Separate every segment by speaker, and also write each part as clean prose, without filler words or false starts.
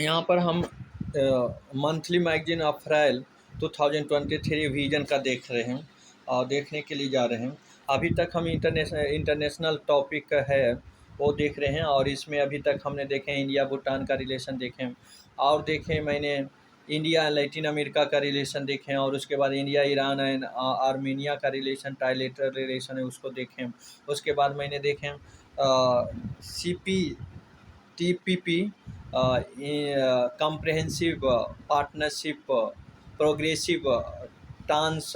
Speaker 1: यहाँ पर हम मंथली मैगजीन अप्रैल 2023 विजन का देख रहे हैं और देखने के लिए जा रहे हैं। अभी तक हम इंटरनेशनल टॉपिक है वो देख रहे हैं, और इसमें अभी तक हमने देखे हैं इंडिया भूटान का रिलेशन देखे हैं, और देखे मैंने इंडिया लैटिन अमेरिका का रिलेशन देखे हैं, और उसके बाद इंडिया ईरान एंड आर्मेनिया का रिलेशन ट्राइलेटरल रिलेशन है उसको देखें। उसके बाद मैंने देखे CP TPP, comprehensive partnership, progressive trans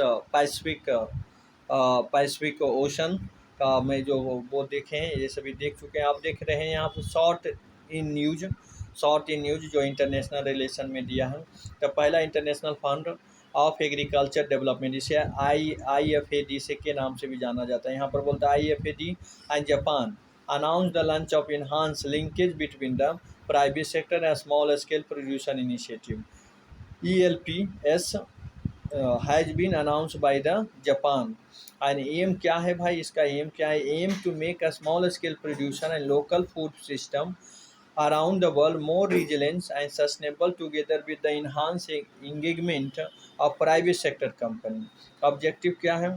Speaker 1: Pacific Ocean का मैं जो वो देखे हैं, ये सभी देख चुके हैं। आप देख रहे हैं यहाँ पर शॉर्ट इन न्यूज जो इंटरनेशनल रिलेशन में दिया है। तो पहला international fund of agriculture development, इसे IFAD से के नाम से भी जाना जाता है। यहाँ पर बोलता है IFAD and Japan announced the launch of enhanced linkage between the private sector and small scale producer initiative. ELPS has been announced by the Japan. And aim क्या है भाई, इसका aim क्या है? Aim to make a small scale producer and local food system around the world more resilient and sustainable together with the enhanced engagement of private sector company. Objective क्या है?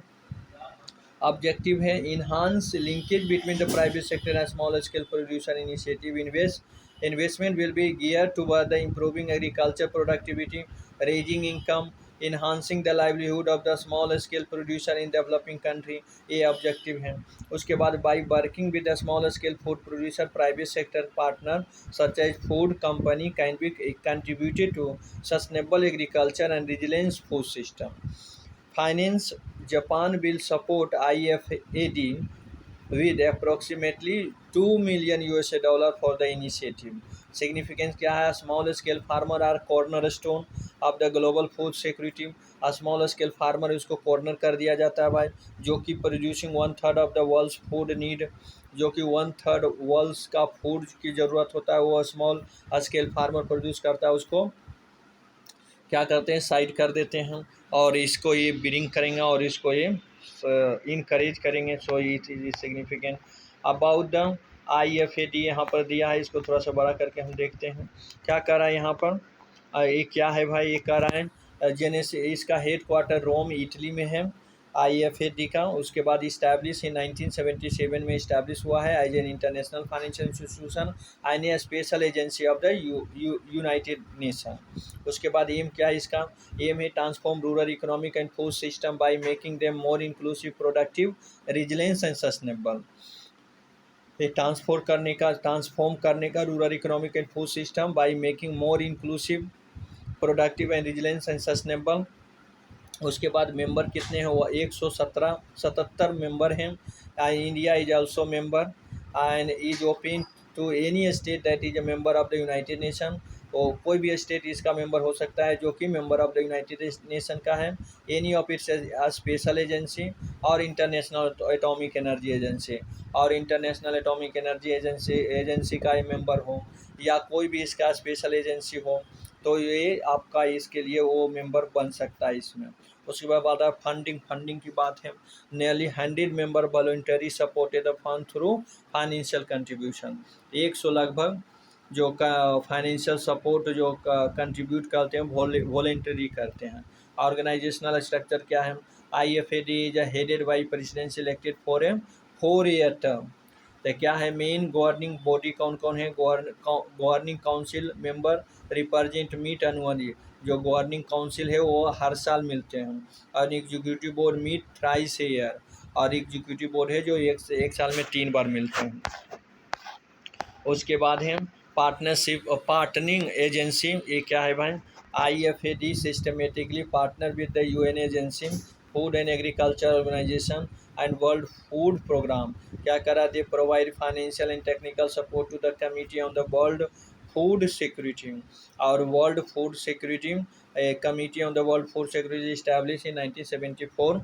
Speaker 1: Objective है enhance linkage between the private sector and small scale producer initiative. Investment will be geared toward the improving agriculture productivity, raising income, enhancing the livelihood of the small scale producer in developing country. ये objective है। उसके बाद by working with the small scale food producer, private sector partner such as food company can be contributed to sustainable agriculture and resilient food system. Finance, Japan will support IFAD with approximately $2 million for the initiative. Significance क्या है? Small scale farmer are cornerstone of the global food security. Small scale farmer इसको corner कर दिया जाता है भाई, जो कि producing 1/3 of the world's food need, जो कि 1/3 वर्ल्ड्स का फूड की ज़रूरत होता है वो स्मॉल स्केल फार्मर प्रोड्यूस करता है। उसको क्या करते हैं, साइड कर देते हैं, और इसको ये ब्रिंग करेंगे और इसको ये इनकरेज करेंगे। So it is significant about the IFAD यहाँ पर दिया है। इसको थोड़ा सा बड़ा करके हम देखते हैं क्या कर रहा है यहाँ पर। ये क्या है भाई, ये कर रहा है जेनेस, इसका हेड क्वार्टर रोम इटली में है IFAD का। उसके बाद इस्टेब्लिश इन 1977 में इस्टेब्लिश हुआ है as an international financial institution and a special agency of the United Nation. उसके बाद एम क्या है इसका? एम है transform rural economic and food system by making them more inclusive, productive, resilience and sustainable. ये transform करने का rural economic and food system by making more inclusive, productive and resilience and sustainable. उसके बाद member कितने हैं? वो 177 member हैं। India is also member and is open to any state that is a member of the United Nation. और कोई भी state इसका मेंबर हो सकता है जो कि member of the United nation का है। Any of its special agency और इंटरनेशनल एटॉमिक एनर्जी एजेंसी, और इंटरनेशनल एटॉमिक एनर्जी एजेंसी का मेंबर हो, या कोई भी इसका स्पेशल एजेंसी हो, तो ये आपका इसके लिए वो मेंबर बन सकता है इसमें। उसके बाद आता है फंडिंग की बात है। Nearly 100 member voluntary supported the fund through financial contribution. 100 लगभग जो का फाइनेंशियल सपोर्ट जो कंट्रीब्यूट करते हैं, वॉलंटरी करते हैं। ऑर्गेनाइजेशनल स्ट्रक्चर क्या है? IFAD is headed by president elected for a 4-year term. तो क्या है मेन गवर्निंग बॉडी कौन कौन है? Governing council member represent meet annually, जो गवर्निंग काउंसिल है वो हर साल मिलते हैं। और executive board meet thrice a year, और एग्जीक्यूटिव बोर्ड है जो एक साल में 3 बार मिलते हैं। उसके बाद है पार्टनरशिप और पार्टनिंग एजेंसी। ये क्या है भाई? IFAD systematically partner with the UN agency, food and agriculture organisation and world food programme. क्या करा? They provide financial and technical support to the committee on the world food security. और world food security committee on the world food security established in 1974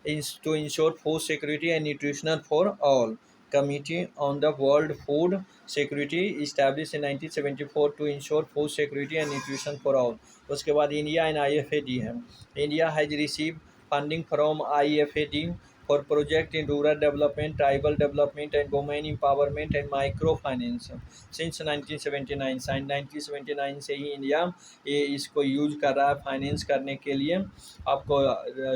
Speaker 1: is to ensure food security and nutrition for all. Committee on the World Food Security established in 1974 to ensure food security and nutrition for all. उसके बाद India and IFAD है। India has receive funding from IFAD for project in rural development, tribal development and women empowerment and microfinance since 1979। Sign 1979 से ही India ये इसको use कर रहा है finance करने के लिए, आपको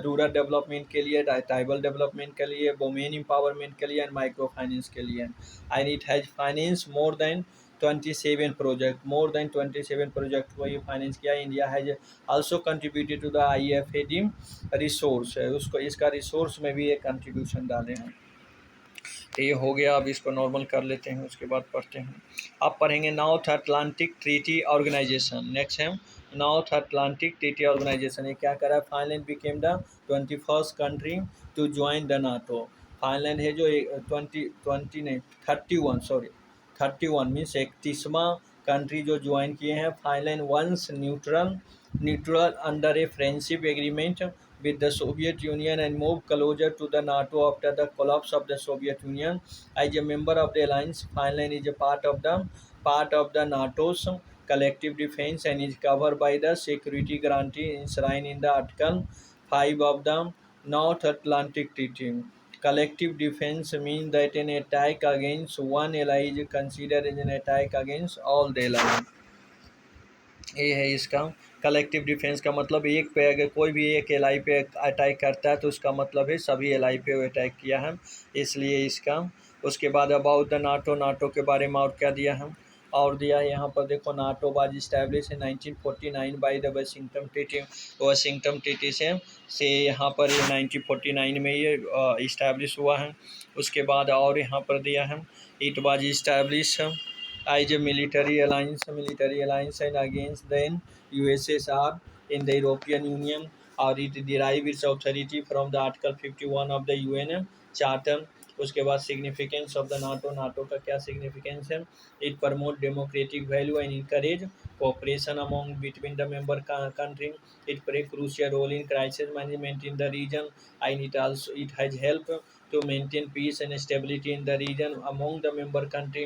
Speaker 1: रूरल डेवलपमेंट के लिए, ट्राइबल डेवलपमेंट के लिए, वुमेन एम्पावरमेंट के लिए एंड माइक्रो फाइनेंस के लिए। And it has finance more than 27 project, more than 27 project को ये फाइनेंस किया। India has also contributed to the IFAD resource है, उसको इसका रिसोर्स में भी एक कंट्रीब्यूशन डाले हैं। तो ये हो गया, अब इसको नॉर्मल कर लेते हैं, उसके बाद पढ़ते हैं। अब पढ़ेंगे North Atlantic Treaty Organization. Next है नॉर्थ अटलांटिक ट्रीटी ऑर्गेनाइजेशन। ये क्या करा? Finland became the 21st country to join the NATO. Finland है जो 20 नहीं 31 मीन्स 31वां कंट्री जो ज्वाइन किए हैं। Finland once neutral under a friendship agreement with the Soviet Union and moved closer to the NATO after the collapse of the Soviet Union. As a member of the alliance, Finland is a part of the NATO's collective defense and is covered by the security guarantee enshrined in the Article 5 of the North Atlantic Treaty. Collective defense means that an attack against one ally is considered as an attack against all the allies. ये है इसका collective defence का मतलब, एक पे अगर कोई भी एक एलआई पे अटैक करता है तो उसका मतलब है सभी एलआई पे अटैक किया है, इसलिए इसका। उसके बाद अबाउट द नाटो के बारे में और क्या दिया है, और दिया है यहाँ पर देखो, NATO was establish in 1949 by the Washington treaty. Washington treaty से यहाँ पर 1949 में ये इस्टेब्लिश हुआ है। उसके बाद और यहाँ पर दिया है it was establish as a military alliance and against then USSR in the European Union, or it derive its authority from the Article 51 of the UN Charter। उसके बाद सिग्निफिकेंस ऑफ द नाटो का क्या significance है? It promote democratic value and encourage cooperation among between the member country. It play crucial role in crisis management in the region and it has help to maintain peace and stability in the region among the member country।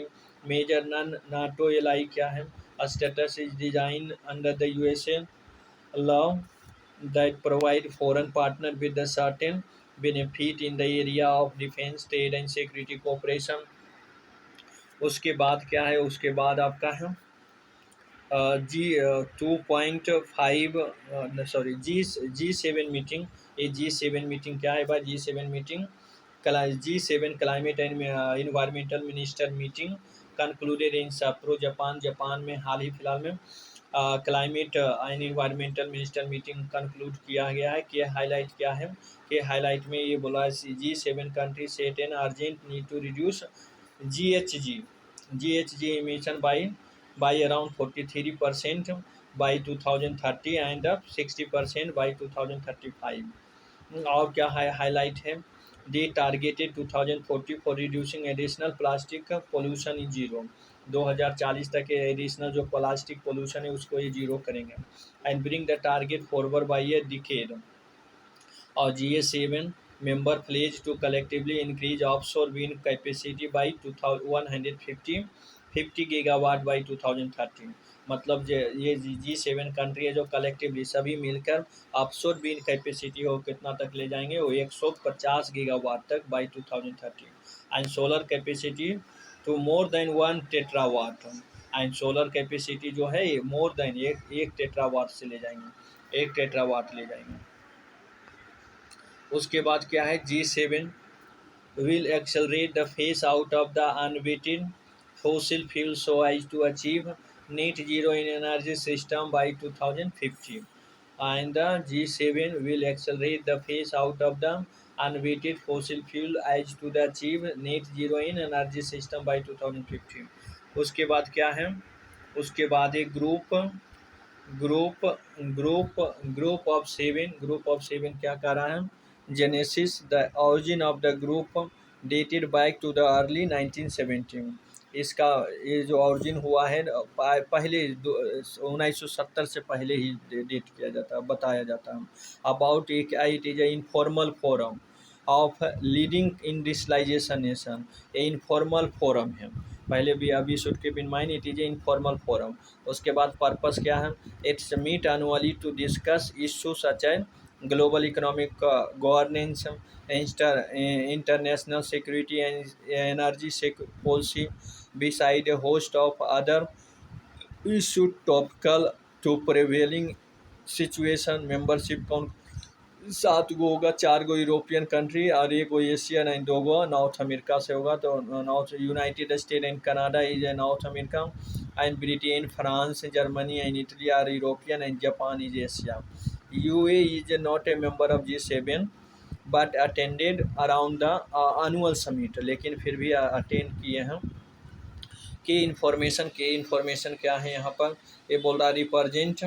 Speaker 1: Major non-NATO ally क्या है? A status is designed under the USA law that provide foreign partner with a certain benefit in the area of defense, trade and security cooperation। उसके बाद क्या है? उसके बाद आपका है जी 2.5 G7 मीटिंग। ये G7 मीटिंग क्या है भाई? G7 meeting G7 climate and environmental minister meeting concluded in Sapporo Japan में हाल ही फिलहाल में climate and environmental minister meeting conclude किया गया है। कि हाईलाइट क्या है? कि हाईलाइट में ये बोला G7 country set an urgent need to reduce GHG emission by around 43% by 2030 and 60% by 2035। और क्या है हाईलाइट है? They targeted 2040 for reducing additional plastic pollution in zero. 2040 तक एडिशनल जो प्लास्टिक पोल्यूशन है उसको ये जीरो करेंगे। And bring the target forward by a decade. और G7 member pledge to collectively increase offshore wind capacity by 150 gigawatt by 2030। मतलब ये G7 country है जो कलेक्टिवली सभी मिलकर ऑफशोर विंड कैपेसिटी हो कितना तक ले जाएंगे? वो 150 गीगावाट तक by 2030। And solar capacity to more than 1 terawatt. And solar capacity जो है मोर देन एक टेट्रावाट से ले जाएंगे, 1 टेट्रावाट ले जाएंगे। उसके बाद क्या है? G7 will accelerate the phase out of the unweighted fossil fuels so as to achieve net zero in energy system by 2050। and the G7 will accelerate the phase out of the unweighted fossil fuel as to the achieve net zero in energy system by 2050। उसके बाद क्या है? उसके बाद एक group of seven क्या कर रहा है? Genesis, the origin of the group dated back to the early 1970। इसका ये जो ऑरिजिन हुआ है पहले 1970 से पहले ही डेट किया जाता है, बताया जाता है। About it is a informal forum of leading industrialisation nation. ये इनफॉर्मल फोरम है, पहले भी अभी should keep in mind it is a informal forum. उसके बाद पर्पस क्या है? Its meet annually to discuss issue such as global economic governance, international security and energy policy, beside a host of other issues topical to prevailing situation. Membership count 7 गो होगा, 4 गो European country और 1 गो Asian and 2 गो North America से होगा। तो North United State and Canada is a North America and Britain, France, Germany and Italy are European and Japan is Asia. UAE is not a member of G7 but attended around the annual summit, लेकिन फिर भी attend किए हैं। के information क्या है यहाँ पर, ये बोल रहा represent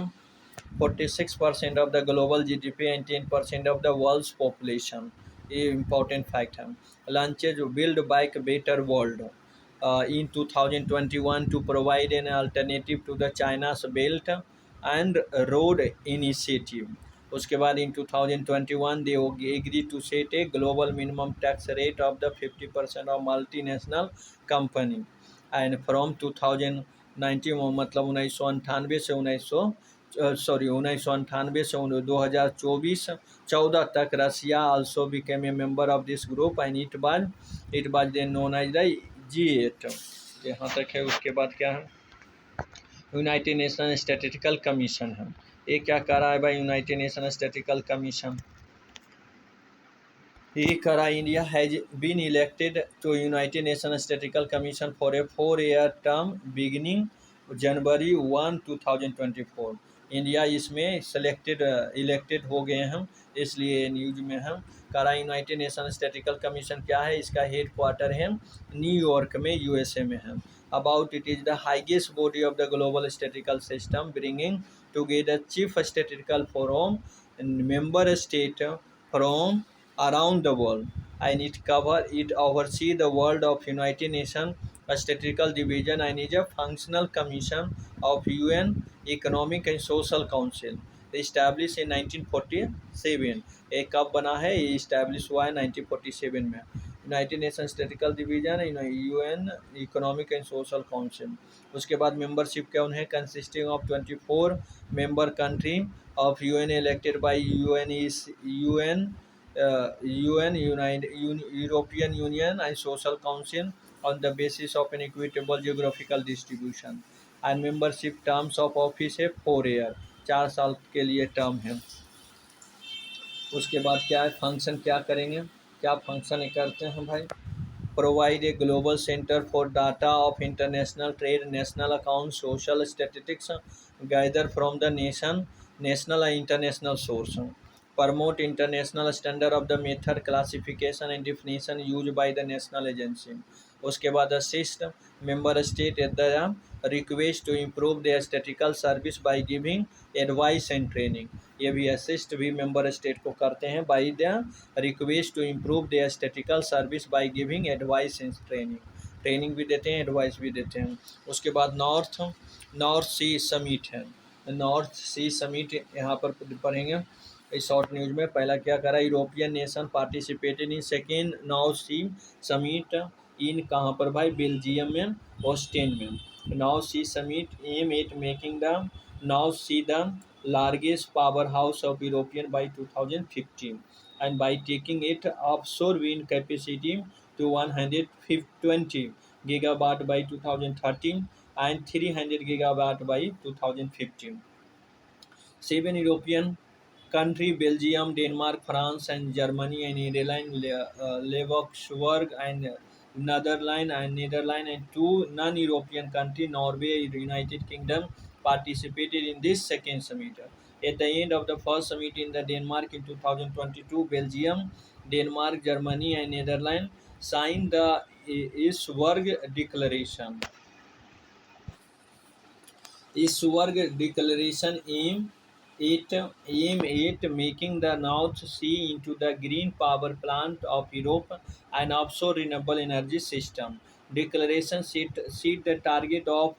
Speaker 1: 46% of the global GDP and 10% of the world's population. ये important fact है। Launches Build Back Better World in 2021 to provide an alternative to the China's Belt and Road Initiative. उसके बाद in 2021 they agreed to set a global minimum tax rate of the 50% of multinational company and from 2019 मतलब 1998 से 2024-14 तक रसिया also became a member of this group and it was then known as the G8। यहाँ तक है। उसके बाद क्या है, यूनाइटेड नेशन स्टैटिस्टिकल कमीशन है। ये क्या कर रहा है भाई, यूनाइटेड नेशन स्टैटिस्टिकल कमीशन ये करा। India has been elected to United Nation statistical commission for a 4-year term beginning January 1, 2024। India इसमें इलेक्टेड हो गए हैं, इसलिए न्यूज में हम करा। यूनाइटेड नेशन स्टैटिस्टिकल कमीशन क्या है, इसका हेड क्वार्टर है न्यूयॉर्क में, यूएसए में है। About it is the highest body of the global statistical system bringing together chief statistical forum member state from around the world, and it oversees the world of United Nations Statistical Division and is a functional commission of UN Economic and Social Council established in 1947। ये कब बना है, ये establish हुआ है 1947 में। United Nation statistical division, UN economic and social council. उसके बाद मेंबरशिप क्या उन्हें consisting of 24 member country of UN elected by UN, European Union and Social Council on the basis of an equitable geographical distribution, and membership terms of office है 4 year, 4 साल के लिए term है। उसके बाद क्या है, फंक्शन क्या करेंगे, क्या फंक्शन करते हैं भाई, provide a global centre for data of international trade, national account, social statistics gather from the national and international source, promote international standard of the method, classification and definition used by the national agency। उसके बाद assist member state at the request to improve their statistical service by giving advice and training। ये भी assist भी member state को करते हैं by the request to improve their statistical service by giving advice and training भी देते हैं, advice भी देते हैं। उसके बाद नॉर्थ सी समिट है। नॉर्थ सी समिट यहाँ पर पढ़ेंगे इस शॉर्ट न्यूज में। पहला क्या करा, European nation participated in second North Sea summit in कहाँ पर भाई, बेल्जियम में, ऑस्टेन में। North Sea summit aim at making the North Sea the largest powerhouse of European by 2015 and by taking it offshore wind capacity to 120 gigawatt by 2013 and 300 gigawatt by 2015। 7 European country Belgium, Denmark, France and Germany and Netherlands, Luxembourg and Netherlands and 2 non-European countries Norway, United Kingdom participated in this second summit। At the end of the first summit in the Denmark in 2022, Belgium, Denmark, Germany and Netherlands signed the Isberg Declaration। Isberg Declaration aim at making the North Sea into the green power plant of Europe and offshore renewable energy system। Declaration set the target of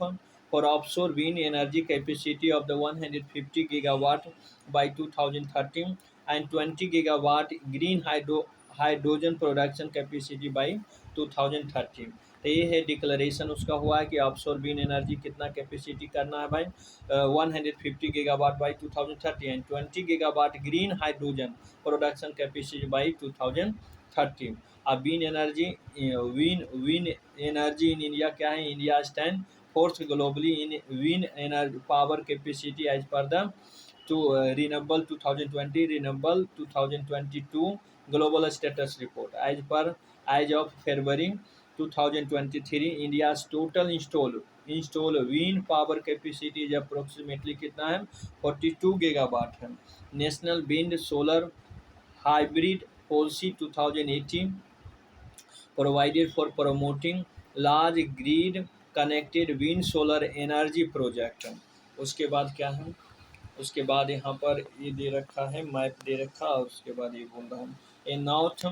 Speaker 1: for offshore wind energy capacity of the 150 gigawatt by 2013 and 20 gigawatt green hydrogen production capacity by 2030। तो ये है declaration उसका हुआ है कि offshore wind energy कितना capacity करना है भाई, 150 gigawatt by 2030 and 20 gigawatt green hydrogen production capacity by 2030। अब विंड एनर्जी इन इंडिया क्या है, India stand fourth globally in wind energy power capacity as per the to renewable 2020 renewable 2022 global status report as of February 2023 India's total install wind power capacity is approximately कितना है 42 gigawatt है। National wind solar hybrid policy 2018 provided for promoting large grid connected wind solar energy project। उसके बाद क्या है, उसके बाद यहाँ पर ये दे रखा है मैप दे रखा, और उसके बाद ये बोल रहा हूँ a North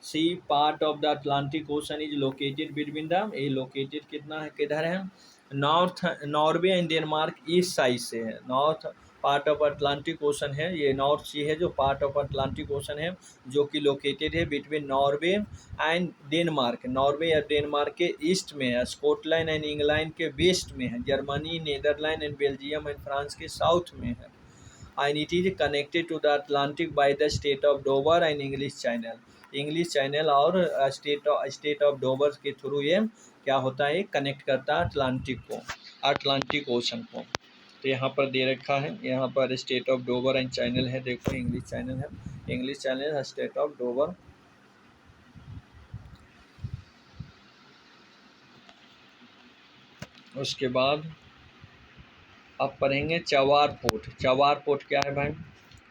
Speaker 1: Sea part of the Atlantic Ocean is located between the, ये लोकेटेड कितना है किधर है, north Norway and Denmark east side से है। North part of Atlantic Ocean है, ये नॉर्थ सी है जो पार्ट ऑफ अटलांटिक ओशन है जो कि लोकेटेड है between Norway and Denmark. Norway या डेनमार्क के ईस्ट में है, स्कॉटलैंड एंड इंग्लैंड के वेस्ट में है, Germany Netherland and Belgium and France के साउथ में है। and it is connected to the Atlantic by the state of Dover and English Channel। English channel और स्टेट ऑफ डोवर के through ये क्या होता है, कनेक्ट करता है अटलांटिक को, अटलांटिक ओशन को। तो यहाँ पर दे रखा है, यहाँ पर state of Dover and channel है, देखो इंग्लिश चैनल है, इंग्लिश चैनल है स्टेट ऑफ डोवर। उसके बाद अब पढ़ेंगे चवार पोर्ट। चवार पोर्ट क्या है भाई,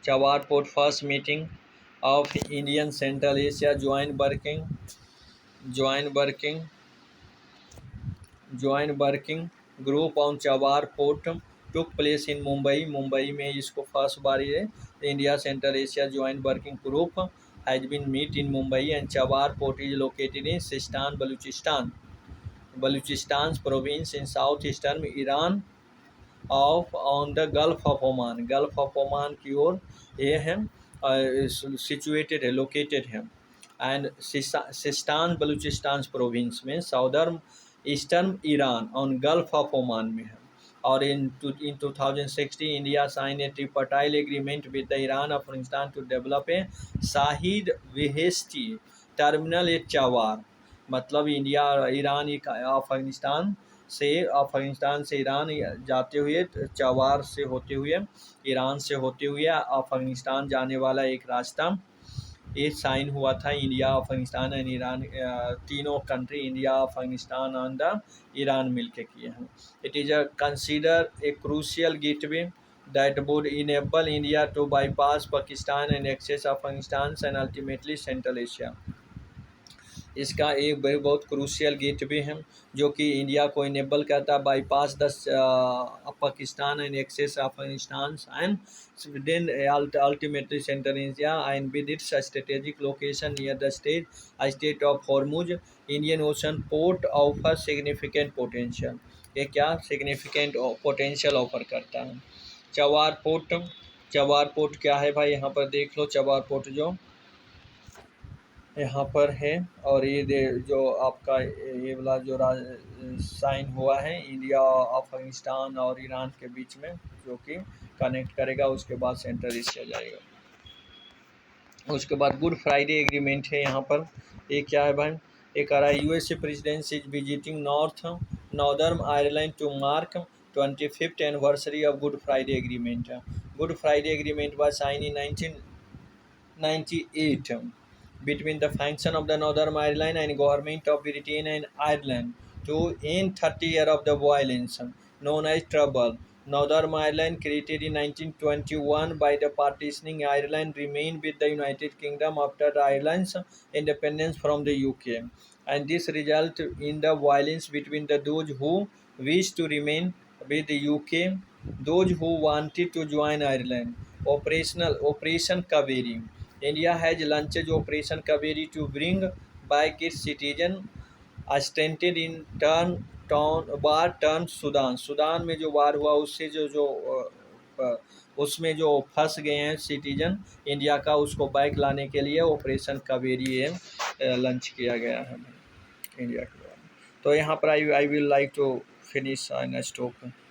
Speaker 1: Chabahar port first meeting of Indian Central Asia joint working group on Chabahar port took place in Mumbai. Mumbai में इसको फर्स्ट बार है India Central Asia joint working group has been meet in Mumbai and Chabahar port is located in Sistan Baluchistan province in south eastern Iran of on the Gulf of Oman. Gulf of Oman की ओर ये है situated है, located है। And Sistan Baluchistan province में southern eastern Iran on Gulf of Oman में है। और in 2016 India sign a tripartite agreement with the Iran Afghanistan to develop a Shahid Beheshti terminal at Chabahar. मतलब इंडिया ईरान अफगानिस्तान से Iran जाते हुए चवार से होते हुए ईरान से होते हुए अफगानिस्तान जाने वाला एक रास्ता ये साइन हुआ था इंडिया अफगानिस्तान एंड ईरान, तीनों country India Afghanistan and Iran मिलके किए हैं। It is consider a crucial gateway that would enable India to bypass Pakistan and access Afghanistan and ultimately Central Asia। इसका एक बहुत क्रूशियल गेटवे है जो कि इंडिया को इनेबल करता है bypass Pakistan and access Afghanistan and then ultimately Central Asia and with its strategic location near the state of Hormuz Indian Ocean port offer significant potential. ये क्या सिग्निफिकेंट पोटेंशियल ऑफर करता है। चवार पोर्ट क्या है भाई, यहाँ पर देख लो चवार पोर्ट जो यहाँ पर है, और ये जो आपका ये वाला जो साइन हुआ है इंडिया अफगानिस्तान और ईरान के बीच में जो कि कनेक्ट करेगा, उसके बाद सेंट्रल एशिया जाएगा। उसके बाद गुड फ्राइडे एग्रीमेंट है यहाँ पर, ये क्या है भाई, एक आ रहा है USA president is visiting Northern Ireland to mark 25th anniversary of Good Friday agreement. Good Friday agreement was sign in 1998 between the faction of the Northern Ireland and government of Britain and Ireland to end 30 years of the violence known as Trouble. Northern Ireland, created in 1921 by the partitioning Ireland, remained with the United Kingdom after Ireland's independence from the UK, and this resulted in the violence between those who wished to remain with the UK, those who wanted to join Ireland. Operation Kaveri. India has launched Operation Kaveri to bring back its citizens stranded in war torn Sudan। Sudan में जो वार हुआ उससे उसमें जो फंस गए हैं citizen India का, उसको बैक लाने के लिए ऑपरेशन कावेरी लॉन्च किया गया है इंडिया के द्वारा। तो यहाँ पर I will like to finish and stop.